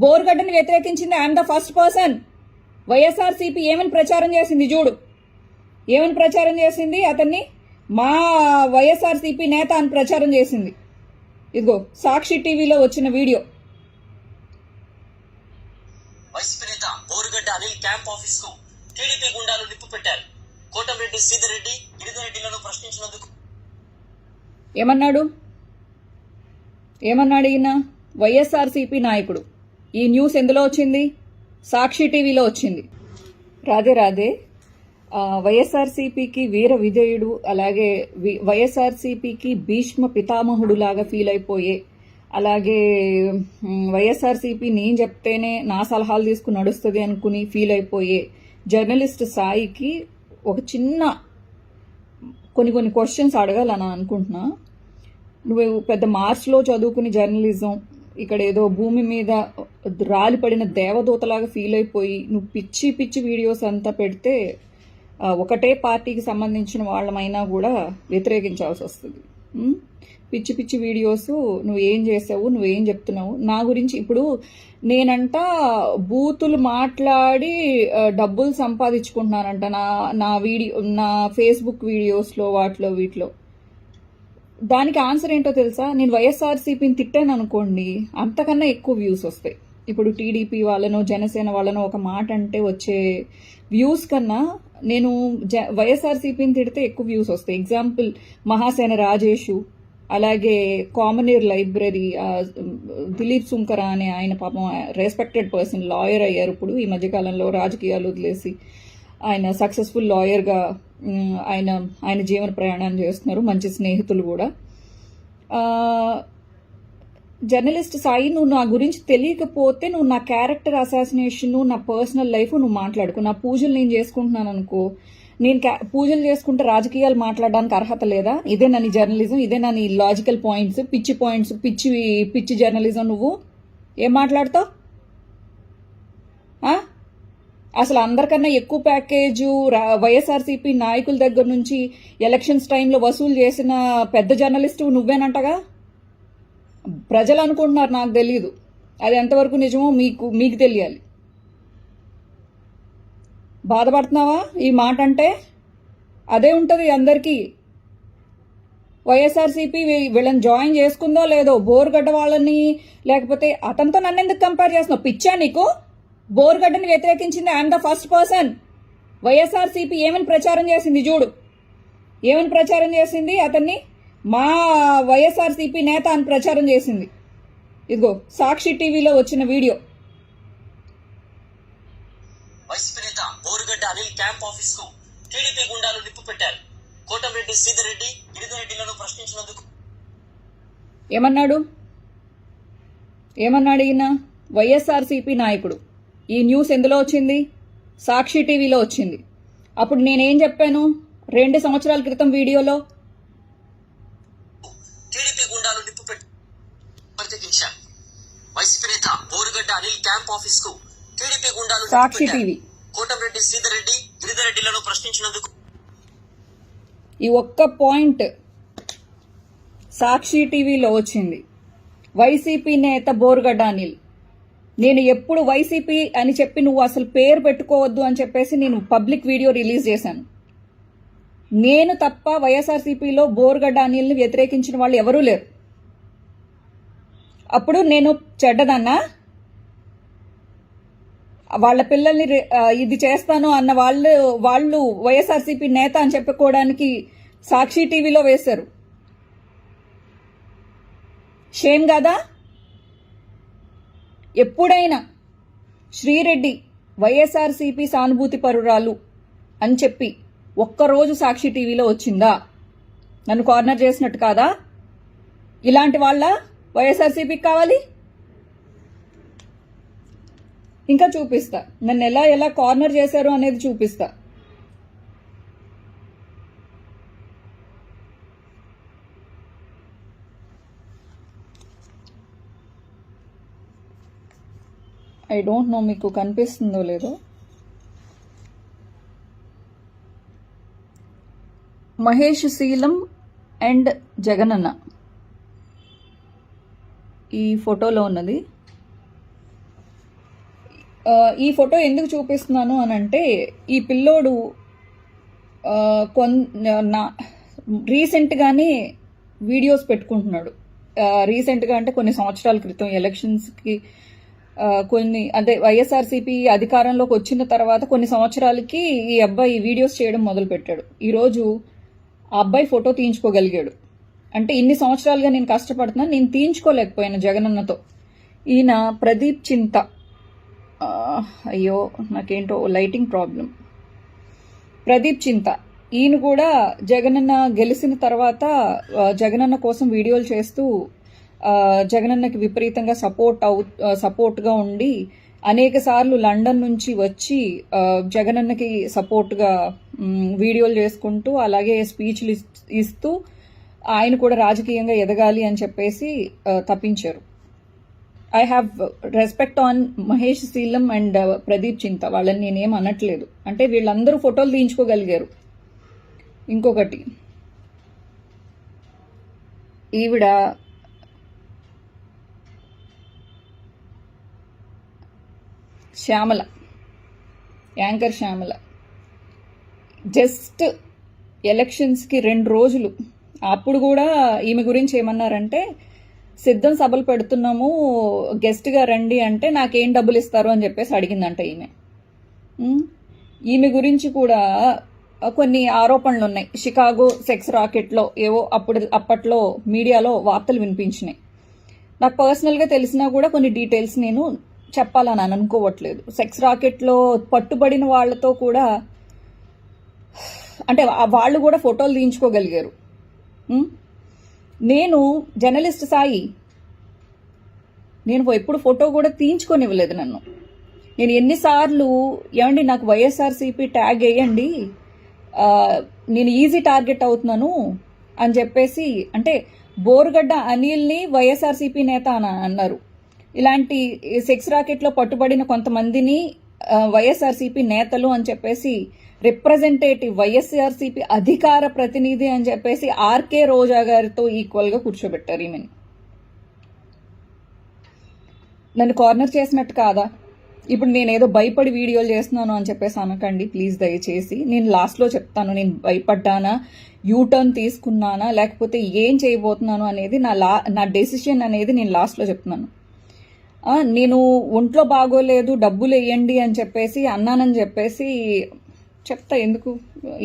బోర్గడ్డని వ్యతిరేకించింది I'm the first person. YSRCP ఏమని ప్రచారం చేసింది చూడు, ఏమని ప్రచారం చేసింది, అతన్ని మా వైఎస్ఆర్సీపీ నేత అని ప్రచారం చేసింది. ఇదిగో సాక్షి టీవీలో వచ్చిన వీడియో. వైసీపీ నేత బోరుగడ్డ అనిల్ క్యాంప్ ఆఫీస్ కు టీడీపీ గుండాలు నిప్పు పెట్టారు. కోటమిరెడ్డి శ్రీధర్ రెడ్డి గిరిధరెడ్డిలను ప్రశ్నించినందుకు ఏమన్నాడు ఈయన వైఎస్ఆర్సీపీ నాయకుడు. ఈ న్యూస్ ఎందులో వచ్చింది? సాక్షి టీవీలో వచ్చింది. రాధే రాధే. వైఎస్ఆర్సీపీకి వీర విధేయుడు, అలాగే వైఎస్ఆర్సీపీకి భీష్మ పితామహుడు లాగా ఫీల్ అయిపోయే, అలాగే వైఎస్ఆర్సీపీ నేను చెప్తేనే నా సలహాలు తీసుకుని నడుస్తుంది అనుకుని ఫీల్ అయిపోయే జర్నలిస్ట్ సాయికి ఒక చిన్న కొన్ని క్వశ్చన్స్ అడగాలని అనుకుంటున్నా. నువ్వు పెద్ద మార్చ్లో చదువుకుని జర్నలిజం ఇక్కడ ఏదో భూమి మీద రాలిపడిన దేవదూతలాగా ఫీల్ అయిపోయి నువ్వు పిచ్చి వీడియోస్ అంతా పెడితే ఒకటే పార్టీకి సంబంధించిన వాళ్ళమైనా కూడా వ్యతిరేకించాల్సి వస్తుంది. పిచ్చి వీడియోస్ నువ్వేం చేసావు, నువ్వేం చెప్తున్నావు నా గురించి. ఇప్పుడు నేనంట బూతులు మాట్లాడి డబ్బులు సంపాదించుకుంటున్నానంట నా ఫేస్బుక్ వీడియోస్లో వీటిలో. దానికి ఆన్సర్ ఏంటో తెలుసా? నేను వైఎస్ఆర్సీపీని తిట్టాను అనుకోండి, అంతకన్నా ఎక్కువ వ్యూస్ వస్తాయి. ఇప్పుడు టీడీపీ వాళ్ళనో జనసేన వాళ్ళనో ఒక మాట అంటే వచ్చే వ్యూస్ కన్నా నేను వైఎస్ఆర్సీపీని తిడితే ఎక్కువ వ్యూస్ వస్తాయి. ఎగ్జాంపుల్ మహాసేన రాజేషు, అలాగే కామనీర్ లైబ్రరీ దిలీప్ సుంకర అనే ఆయన పాపం రెస్పెక్టెడ్ పర్సన్, లాయర్ అయ్యారు ఇప్పుడు ఈ మధ్యకాలంలో, రాజకీయాలు వదిలేసి ఆయన సక్సెస్ఫుల్ లాయర్గా ఆయన జీవన ప్రయాణాన్ని చేస్తున్నారు, మంచి స్నేహితులు కూడా. జర్నలిస్ట్ సాయి, నువ్వు నా గురించి తెలియకపోతే నువ్వు నా క్యారెక్టర్ అసాసినేషన్, నా పర్సనల్ లైఫ్ నువ్వు మాట్లాడుకో. నా పూజలు నేను చేసుకుంటున్నాను అనుకో, నేను పూజలు చేసుకుంటే రాజకీయాలు మాట్లాడడానికి అర్హత లేదా? ఇదే నా నీ జర్నలిజం, ఇదే నా నీ లాజికల్ పాయింట్స్, పిచ్చి జర్నలిజం. నువ్వు ఏం మాట్లాడతావు? అసలు అందరికన్నా ఎక్కువ ప్యాకేజు వైఎస్ఆర్సీపీ నాయకుల దగ్గర నుంచి ఎలక్షన్స్ టైంలో వసూలు చేసిన పెద్ద జర్నలిస్టు నువ్వేనంటగా. ప్రజలు అనుకుంటున్నారు, నాకు తెలియదు. అది ఎంతవరకు నిజమో మీకు తెలియాలి. బాధపడుతున్నావా ఈ మాట అంటే? అదే ఉంటుంది అందరికీ. వైఎస్ఆర్సీపీ వీళ్ళని జాయిన్ చేసుకుందో లేదో, బోరుగడ్డ వాళ్ళని, లేకపోతే అతనితో నన్ను ఎందుకు కంపేర్ చేస్తున్నావు? పిచ్చా నీకు? బోరుగడ్డని వ్యతిరేకించింది I'm the first person. YSRCP ఏమని ప్రచారం చేసింది చూడు, ఏమని ప్రచారం చేసింది, అతన్ని మా వైఎస్ఆర్సీపీ నేత అని ప్రచారం చేసింది. ఇదిగో సాక్షి టీవీలో వచ్చిన వీడియో. వైసీపీ నేత బోరుగడ్డ అనిల్ క్యాంప్ ఆఫీస్ కు టీడీపీ గుండాలు నిప్పు పెట్టారు. కోటమిరెడ్డి శ్రీధర్ రెడ్డి గిరిధరెడ్డిలను ప్రశ్నించినందుకు ఏమన్నాడు ఈయన వైఎస్ఆర్సీపీ నాయకుడు. ఈ న్యూస్ ఎందులో వచ్చింది? సాక్షి టీవీలో వచ్చింది. అప్పుడు నేనేం చెప్పాను 2 సంవత్సరాల క్రితం వీడియోలో? టీడీపీ గుండాలు నిప్పు ప్రత్యేకించారు. వైసీపీ నేత బోరుగడ్డ అనిల్ క్యాంప్ ఆఫీస్ కు టీడీపీ గుండాలు సాక్షి టీవీ కోటమిరెడ్డి శ్రీధర్ రెడ్డి గిరిధరెడ్డిలను ప్రశ్నించినందుకు ఈ ఒక్క పాయింట్ సాక్షి టీవీలో వచ్చింది. వైసీపీ నేత బోరుగడ్డ అనిల్, నేను ఎప్పుడు వైసీపీ అని చెప్పి నువ్వు అసలు పేరు పెట్టుకోవద్దు అని చెప్పేసి నేను పబ్లిక్ వీడియో రిలీజ్ చేశాను. నేను తప్ప వైఎస్ఆర్సీపీలో బోరుగడ్డ అనిల్ని వ్యతిరేకించిన వాళ్ళు ఎవరూ లేరు. అప్పుడు నేను చెడ్డదన్నా? వాళ్ళ పిల్లల్ని ఇది చేస్తాను అన్న వాళ్ళు వైఎస్ఆర్సీపీ నేత అని చెప్పుకోవడానికి సాక్షి టీవీలో వేశారు. షేమ్ కదా? ఎప్పుడైనా శ్రీరెడ్డి వైఎస్ఆర్సీపీ సానుభూతి పరురాలు అని చెప్పి ఒక్కరోజు సాక్షి టీవీలో వచ్చిందా? నన్ను కార్నర్ చేసినట్టు కాదా? ఇలాంటి వాళ్ళ వైఎస్ఆర్సీపీకి కావాలి? ఇంకా చూపిస్తా, నన్ను ఎలా కార్నర్ చేశారు అనేది చూపిస్తా. ఐ డోంట్ నో మీకు కనిపిస్తుందో లేదో. మహేష్ శీలం అండ్ జగనన్న ఈ ఫోటోలో ఉన్నది. ఈ ఫోటో ఎందుకు చూపిస్తున్నాను అని అంటే, ఈ పిల్లోడు రీసెంట్గానే వీడియోస్ పెట్టుకుంటున్నాడు. రీసెంట్గా అంటే కొన్ని సంవత్సరాల క్రితం ఎలక్షన్స్కి కొన్ని అంటే వైఎస్ఆర్సీపీ అధికారంలోకి వచ్చిన తర్వాత కొన్ని సంవత్సరాలకి ఈ అబ్బాయి వీడియోస్ చేయడం మొదలుపెట్టాడు. ఈరోజు ఆ అబ్బాయి ఫోటో తీయించుకోగలిగాడు. అంటే ఇన్ని సంవత్సరాలుగా నేను కష్టపడుతున్నాను, నేను తీయించుకోలేకపోయాను జగనన్నతో. ఈయన ప్రదీప్ చింత, అయ్యో నాకేంటో లైటింగ్ ప్రాబ్లం, ప్రదీప్ చింత, ఈయన కూడా జగనన్న గెలిచిన తర్వాత జగనన్న కోసం వీడియోలు చేస్తూ జగనన్నకి విపరీతంగా సపోర్ట్గా ఉండి అనేక సార్లు లండన్ నుంచి వచ్చి జగనన్నకి సపోర్ట్గా వీడియోలు చేసుకుంటూ అలాగే స్పీచ్లు ఇస్తూ ఆయన కూడా రాజకీయంగా ఎదగాలి అని చెప్పేసి తప్పించారు. I have respect on Mahesh Sheelam and Pradeep Chinta, వాళ్ళని నేనేం అనట్లేదు. అంటే వీళ్ళందరూ ఫోటోలు తీయించుకోగలిగారు. ఇంకొకటి, ఈవిడ శ్యామల, యాంకర్ శ్యామల, జస్ట్ ఎలక్షన్స్కి 2 రోజులు అప్పుడు కూడా ఈమె గురించి ఏమన్నారంటే, సిద్ధం సభలు పెడుతున్నాము గెస్ట్గా రండి అంటే నాకేం డబ్బులు ఇస్తారు అని చెప్పేసి అడిగిందంట ఈమె. ఈమె గురించి కూడా కొన్ని ఆరోపణలు ఉన్నాయి. షికాగో సెక్స్ రాకెట్లో ఏవో అప్పట్లో మీడియాలో వార్తలు వినిపించినాయి. నాకు పర్సనల్గా తెలిసినా కూడా కొన్ని డీటెయిల్స్ నేను చెప్పాలని అనుకోవట్లేదు. సెక్స్ రాకెట్లో పట్టుబడిన వాళ్ళతో కూడా అంటే వాళ్ళు కూడా ఫోటోలు తీయించుకోగలిగారు. నేను జర్నలిస్ట్ సాయి, నేను ఎప్పుడు ఫోటో కూడా తీయించుకొనివ్వలేదు నన్ను. నేను ఎన్నిసార్లు ఏమండి నాకు వైఎస్ఆర్సీపీ ట్యాగ్ వేయండి, నేను ఈజీ టార్గెట్ అవుతున్నాను అని చెప్పేసి, అంటే బోరుగడ్డ అనిల్ని వైఎస్ఆర్సీపీ నేత అని అన్నారు. ఇలాంటి సెక్స్ రాకెట్లో పట్టుబడిన కొంతమందిని వైఎస్ఆర్సీపీ నేతలు అని చెప్పేసి, రిప్రజెంటేటివ్ వైఎస్ఆర్సీపీ అధికార ప్రతినిధి అని చెప్పేసి ఆర్కే రోజా గారితో ఈక్వల్గా కూర్చోబెట్టారు ఈమెని. నన్ను కార్నర్ చేసినట్టు కాదా? ఇప్పుడు నేనేదో భయపడి వీడియోలు చేస్తున్నాను అని చెప్పేసి అనకండి ప్లీజ్, దయచేసి. నేను లాస్ట్లో చెప్తాను నేను భయపడ్డానా, యూటర్న్ తీసుకున్నానా, లేకపోతే ఏం చేయబోతున్నాను అనేది నా డెసిషన్ అనేది నేను లాస్ట్లో చెప్తున్నాను. నేను ఒంట్లో బాగోలేదు డబ్బులు వేయండి అని చెప్పేసి అన్నానని చెప్పేసి చెప్తా. ఎందుకు?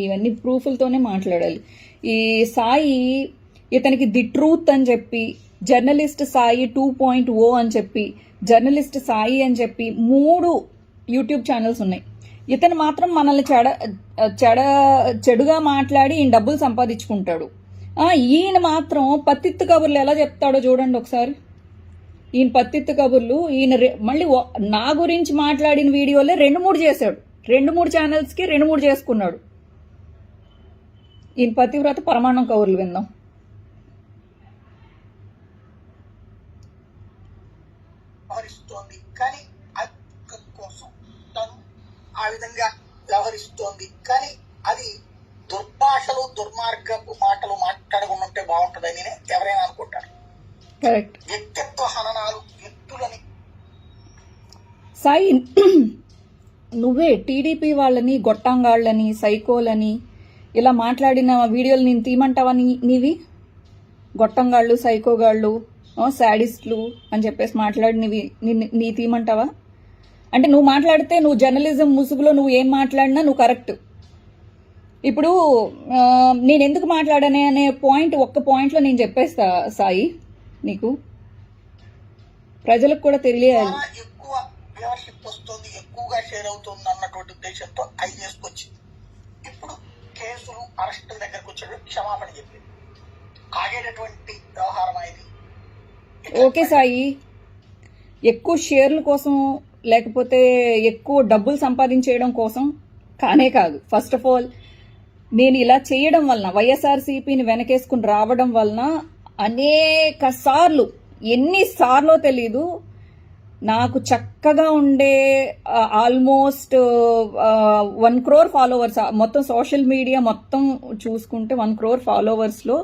ఇవన్నీ ప్రూఫ్లతోనే మాట్లాడాలి. ఈ సాయి ఇతనికి ది ట్రూత్ అని చెప్పి, జర్నలిస్ట్ సాయి 2.0 అని చెప్పి, జర్నలిస్ట్ సాయి అని చెప్పి 3 యూట్యూబ్ ఛానల్స్ ఉన్నాయి. ఇతను మాత్రం మనల్ని చెడుగా మాట్లాడి ఈయన డబ్బులు సంపాదించుకుంటాడు. ఈయన మాత్రం పత్తిత్తు కబుర్లు ఎలా చెప్తాడో చూడండి ఒకసారి. ఈయన పత్తిత్తు కబుర్లు ఈయన మళ్ళీ నా గురించి మాట్లాడిన వీడియోలే 2-3 చేశాడు. 2-3 ఛానల్స్కి 2-3 చేసుకున్నాడు. ఈయన పతివ్రత పరమాణం కబుర్లు విందాం. వ్యవహరిస్తోంది కానీ కోసం తను ఆ విధంగా వ్యవహరిస్తోంది. కానీ అది దుర్భాషలు దుర్మార్గపు మాటలు మాట్లాడకుండా ఉంటే బాగుంటుందని ఎవరైనా అనుకుంటారు. కరెక్ట్. వ్యక్తిత్వ హననాలు, వ్యక్తులని సాయి నువ్వే టీడీపీ వాళ్ళని గొట్టంగాళ్ళని సైకోలని ఇలా మాట్లాడిన వీడియోలు నేను తీయమంటావా? నీవి గొట్టంగాళ్ళు సైకోగాళ్ళు శాడిస్టులు అని చెప్పేసి మాట్లాడినవి నీ తీయమంటావా? అంటే నువ్వు మాట్లాడితే నువ్వు జర్నలిజం ముసుగులో నువ్వు ఏం మాట్లాడినా నువ్వు కరెక్ట్. ఇప్పుడు నేను ఎందుకు మాట్లాడానే అనే ఒక్క పాయింట్లో నేను చెప్పేస్తా సాయి, నీకు ప్రజలకు కూడా తెలియాలి. ఎక్కువ వ్యూవర్షిప్ వస్తుంది, ఎక్కువగా షేర్ అవుతుంది అన్నటువంటి ఉద్దేశంతో అవి చేసుకొచ్చింది. ఇప్పుడు కేసులు అరెస్టుల దగ్గరకు వచ్చాడు, క్షమాపణ చెప్పి ఆగేటటువంటి వ్యవహారం అనేది. ఓకే సాయి, ఎక్కువ షేర్ల కోసం లేకపోతే ఎక్కువ డబ్బులు సంపాదించేయడం కోసం కానే కాదు. ఫస్ట్ ఆఫ్ ఆల్ నేను ఇలా చేయడం వలన, వైఎస్ఆర్సీపీని వెనకేసుకుని రావడం వలన అనేక సార్లు, ఎన్నిసార్లో తెలీదు, నాకు చక్కగా ఉండే ఆల్మోస్ట్ 1 crore ఫాలోవర్స్, మొత్తం సోషల్ మీడియా మొత్తం చూసుకుంటే 1 crore ఫాలోవర్స్లో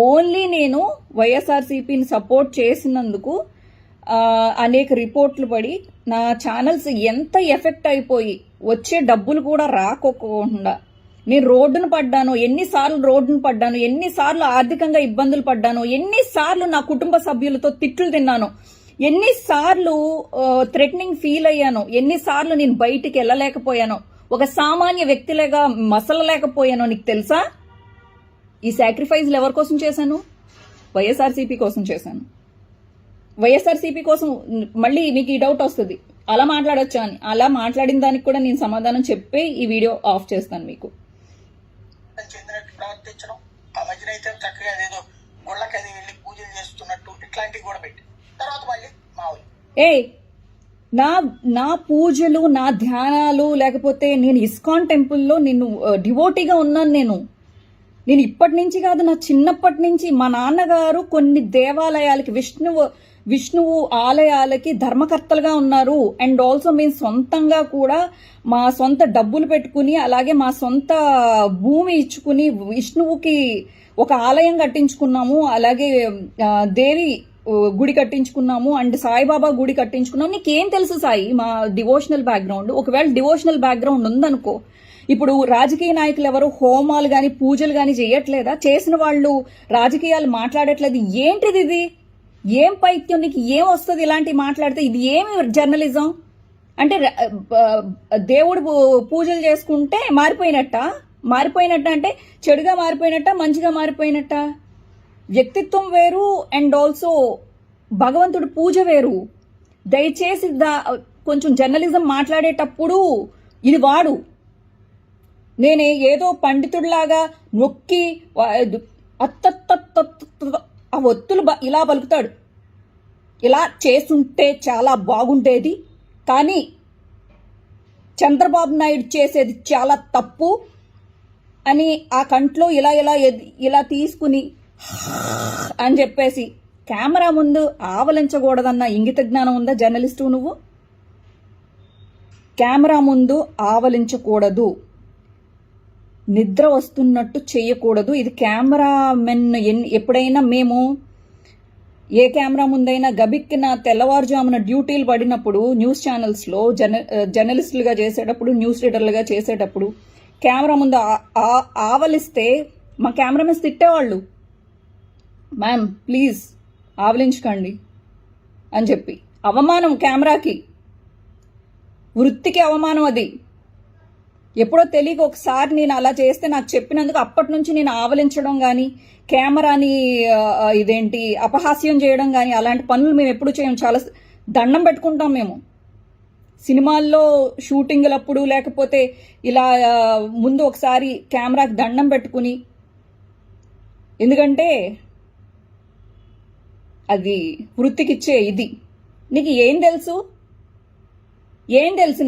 ఓన్లీ నేను వైఎస్ఆర్సీపీని సపోర్ట్ చేసినందుకు అనేక రిపోర్ట్లు పడి నా ఛానల్స్ ఎంత ఎఫెక్ట్ అయిపోయి వచ్చే డబ్బులు కూడా రాకోకుండా నేను రోడ్డును పడ్డాను, ఎన్నిసార్లు రోడ్డును పడ్డాను, ఎన్నిసార్లు ఆర్థికంగా ఇబ్బందులు పడ్డాను, ఎన్నిసార్లు నా కుటుంబ సభ్యులతో తిట్లు తిన్నాను, ఎన్నిసార్లు థ్రెటనింగ్ ఫీల్ అయ్యాను, ఎన్నిసార్లు నేను బయటికి వెళ్ళలేకపోయాను, ఒక సామాన్య వ్యక్తిలాగా మసలలేకపోయాను. నీకు తెలుసా? ఈ సాక్రిఫైజ్లు ఎవరి కోసం చేశాను? వైఎస్ఆర్సీపీ కోసం చేశాను. వైఎస్ఆర్సీపీ కోసం. మళ్ళీ మీకు ఈ డౌట్ వస్తుంది, అలా మాట్లాడొచ్చా అని. అలా మాట్లాడిన దానికి కూడా నేను సమాధానం చెప్పి ఈ వీడియో ఆఫ్ చేస్తాను మీకు. చెందినట్టు ప్రవర్తించడం, ఆ మధ్యన అయితే చక్కగా ఏదో గుళ్ళకది వెళ్ళి పూజలు చేస్తున్నట్టు ఇట్లాంటివి కూడా పెట్టి తర్వాత మళ్ళీ మామూలు నా పూజలు, నా ధ్యానాలు, లేకపోతే నేను ఇస్కాన్ టెంపుల్లో నేను డివోటీగా ఉన్నాను. నేను ఇప్పటి నుంచి కాదు, నా చిన్నప్పటి నుంచి. మా నాన్నగారు కొన్ని దేవాలయాలకి, విష్ణువు ఆలయాలకి ధర్మకర్తలుగా ఉన్నారు. అండ్ ఆల్సో మేము సొంతంగా కూడా మా సొంత డబ్బులు పెట్టుకుని, అలాగే మా సొంత భూమి ఇచ్చుకుని విష్ణువుకి ఒక ఆలయం కట్టించుకున్నాము, అలాగే దేవి గుడి కట్టించుకున్నాము, అండ్ సాయిబాబా గుడి కట్టించుకున్నాము. నీకేం తెలుసు సాయి మా డివోషనల్ బ్యాక్గ్రౌండ్? ఒకవేళ డివోషనల్ బ్యాక్గ్రౌండ్ ఉందనుకో, ఇప్పుడు రాజకీయ నాయకులు ఎవరు హోమాలు గాని పూజలు గాని చేయట్లేదా? చేసిన వాళ్ళు రాజకీయాలు మాట్లాడట్లేదు. ఏంటిది ఇది? ఏం పైత్యం? నీకు ఏం వస్తుంది ఇలాంటి మాట్లాడితే? ఇది ఏమి జర్నలిజం అంటే? దేవుడు పూజలు చేసుకుంటే మారిపోయినట్ట అంటే చెడుగా మారిపోయినట్ట, మంచిగా మారిపోయినట్ట? వ్యక్తిత్వం వేరు, అండ్ ఆల్సో భగవంతుడు పూజ వేరు. దయచేసి కొంచెం జర్నలిజం మాట్లాడేటప్పుడు ఇది వాడు. నేనే ఏదో పండితుడిలాగా నొక్కి ఆ ఒత్తులు ఇలా పలుకుతాడు, ఇలా చేస్తుంటే చాలా బాగుండేది, కానీ చంద్రబాబు నాయుడు చేసేది చాలా తప్పు అని ఆ కంట్లో ఇలా తీసుకుని అని చెప్పేసి కెమెరా ముందు ఆవలించకూడదన్న ఇంగిత జ్ఞానం ఉందా జర్నలిస్టు నువ్వు? కెమెరా ముందు ఆవలించకూడదు, నిద్ర వస్తున్నట్టు చేయకూడదు. ఇది కెమెరామెన్ ఎప్పుడైనా మేము ఏ కెమెరా ముందైనా గబిక్కిన తెల్లవారుజామున డ్యూటీలు పడినప్పుడు న్యూస్ ఛానల్స్లో జర్నలిస్టులుగా చేసేటప్పుడు, న్యూస్ రీడర్లుగా చేసేటప్పుడు కెమెరా ముందు ఆవలిస్తే మా కెమెరామెన్స్ తిట్టేవాళ్ళు, మ్యామ్ ప్లీజ్ ఆవలించకండి అని చెప్పి. అవమానం, కెమెరాకి, వృత్తికి అవమానం అది. ఎప్పుడో తెలియక ఒకసారి నేను అలా చేస్తే నాకు చెప్పినందుకు అప్పటి నుంచి నేను ఆవలించడం కానీ, కెమెరాని అపహాస్యం చేయడం కానీ అలాంటి పనులు మేము ఎప్పుడు చేయం. చాలా దండం పెట్టుకుంటాం మేము. సినిమాల్లో షూటింగ్లప్పుడు లేకపోతే ఇలా ముందు ఒకసారి కెమెరాకి దండం పెట్టుకుని, ఎందుకంటే అది వృత్తికిచ్చే ఇది. నీకు ఏం తెలుసు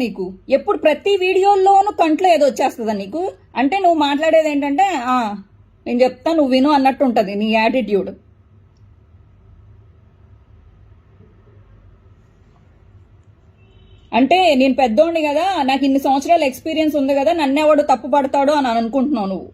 నీకు? ఎప్పుడు ప్రతి వీడియోల్లోనూ కంట్లో ఏదో వచ్చేస్తుందా నీకు? అంటే నువ్వు మాట్లాడేది ఏంటంటే నేను చెప్తా నువ్వు విను అన్నట్టు ఉంటుంది నీ యాటిట్యూడ్. అంటే నేను పెద్దోడిని కదా, నాకు ఇన్ని సంవత్సరాల ఎక్స్పీరియన్స్ ఉంది కదా, నన్నెవడు తప్పు పడతాడు అని అనుకుంటున్నావు నువ్వు.